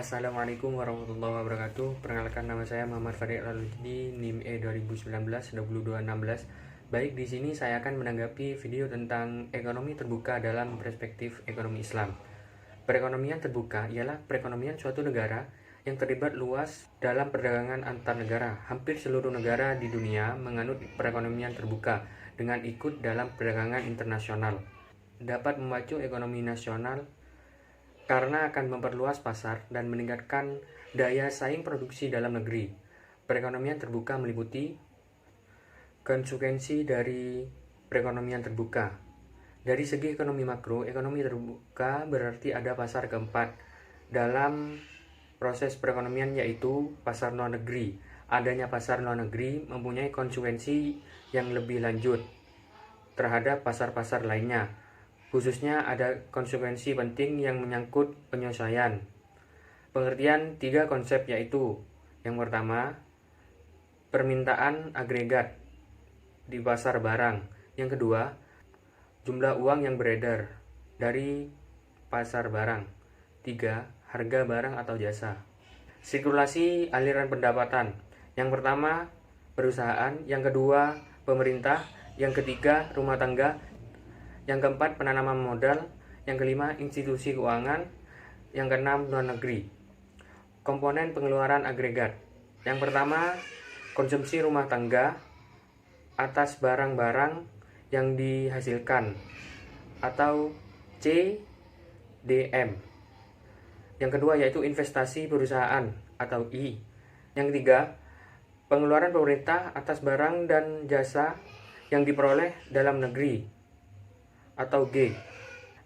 Assalamualaikum warahmatullahi wabarakatuh. Perkenalkan, nama saya Muhammad Farid Al-Lutfi, NIM E 2019-2216. Baik, di sini saya akan menanggapi video tentang ekonomi terbuka dalam perspektif ekonomi Islam. Perekonomian terbuka ialah perekonomian suatu negara yang terlibat luas dalam perdagangan antar negara. Hampir seluruh negara di dunia menganut perekonomian terbuka dengan ikut dalam perdagangan internasional. Dapat memacu ekonomi nasional karena akan memperluas pasar dan meningkatkan daya saing produksi dalam negeri. Perekonomian terbuka meliputi konsekuensi dari perekonomian terbuka. Dari segi ekonomi makro, ekonomi terbuka berarti ada pasar keempat dalam proses perekonomian, yaitu pasar luar negeri. Adanya pasar luar negeri mempunyai konsekuensi yang lebih lanjut terhadap pasar-pasar lainnya. Khususnya ada konsekuensi penting yang menyangkut penyesuaian. Pengertian tiga konsep, yaitu yang pertama, permintaan agregat di pasar barang. Yang kedua, jumlah uang yang beredar dari pasar barang. Tiga, harga barang atau jasa. Sirkulasi aliran pendapatan. Yang pertama, perusahaan. Yang kedua, pemerintah. Yang ketiga, rumah tangga. Yang keempat, penanaman modal. Yang kelima, institusi keuangan. Yang keenam, luar negeri. Komponen pengeluaran agregat. Yang pertama, konsumsi rumah tangga atas barang-barang yang dihasilkan atau CDM. Yang kedua yaitu investasi perusahaan atau I. Yang ketiga, pengeluaran pemerintah atas barang dan jasa yang diperoleh dalam negeri atau G.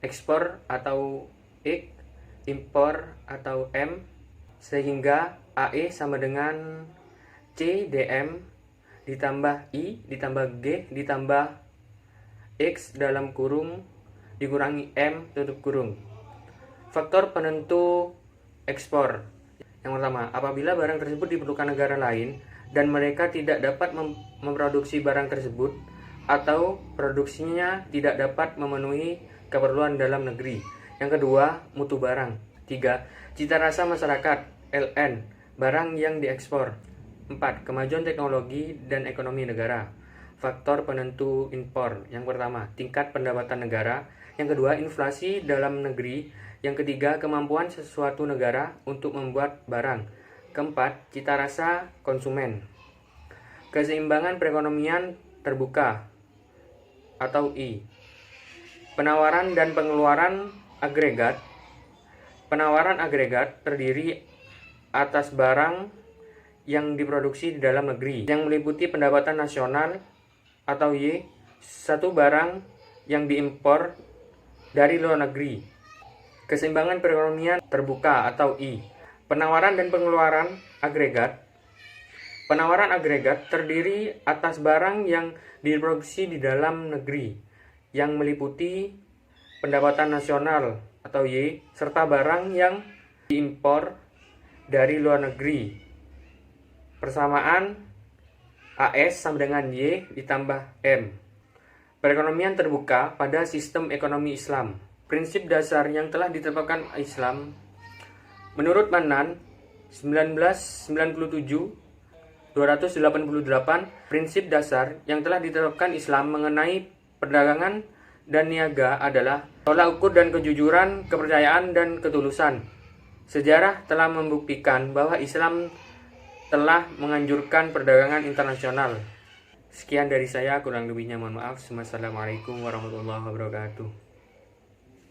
Ekspor atau I, impor atau M, sehingga AE sama dengan CDM ditambah I ditambah G ditambah X dalam kurung dikurangi M tutup kurung. Faktor penentu ekspor. Yang pertama, apabila barang tersebut diperlukan negara lain dan mereka tidak dapat memproduksi barang tersebut atau produksinya tidak dapat memenuhi keperluan dalam negeri. Yang kedua, mutu barang. 3. Cita rasa masyarakat (LN) barang yang diekspor. 4. Kemajuan teknologi dan ekonomi negara. Faktor penentu impor. Yang pertama, tingkat pendapatan negara. Yang kedua, inflasi dalam negeri. Yang ketiga, kemampuan sesuatu negara untuk membuat barang. Keempat, cita rasa konsumen. Keseimbangan perekonomian terbuka atau I. Penawaran dan pengeluaran agregat. Penawaran agregat terdiri atas barang yang diproduksi di dalam negeri yang meliputi pendapatan nasional atau Y, satu barang yang diimpor dari luar negeri. Keseimbangan perekonomian terbuka atau I. Penawaran dan pengeluaran agregat. Penawaran agregat terdiri atas barang yang diproduksi di dalam negeri yang meliputi pendapatan nasional atau Y, serta barang yang diimpor dari luar negeri. Persamaan AS sama dengan Y ditambah M. Perekonomian terbuka pada sistem ekonomi Islam. Prinsip dasar yang telah ditetapkan Islam menurut Manan 1997 288, prinsip dasar yang telah ditetapkan Islam mengenai perdagangan dan niaga adalah tolak ukur dan kejujuran, kepercayaan dan ketulusan. Sejarah telah membuktikan bahwa Islam telah menganjurkan perdagangan internasional. Sekian dari saya, kurang lebihnya mohon maaf. Wassalamualaikum warahmatullahi wabarakatuh.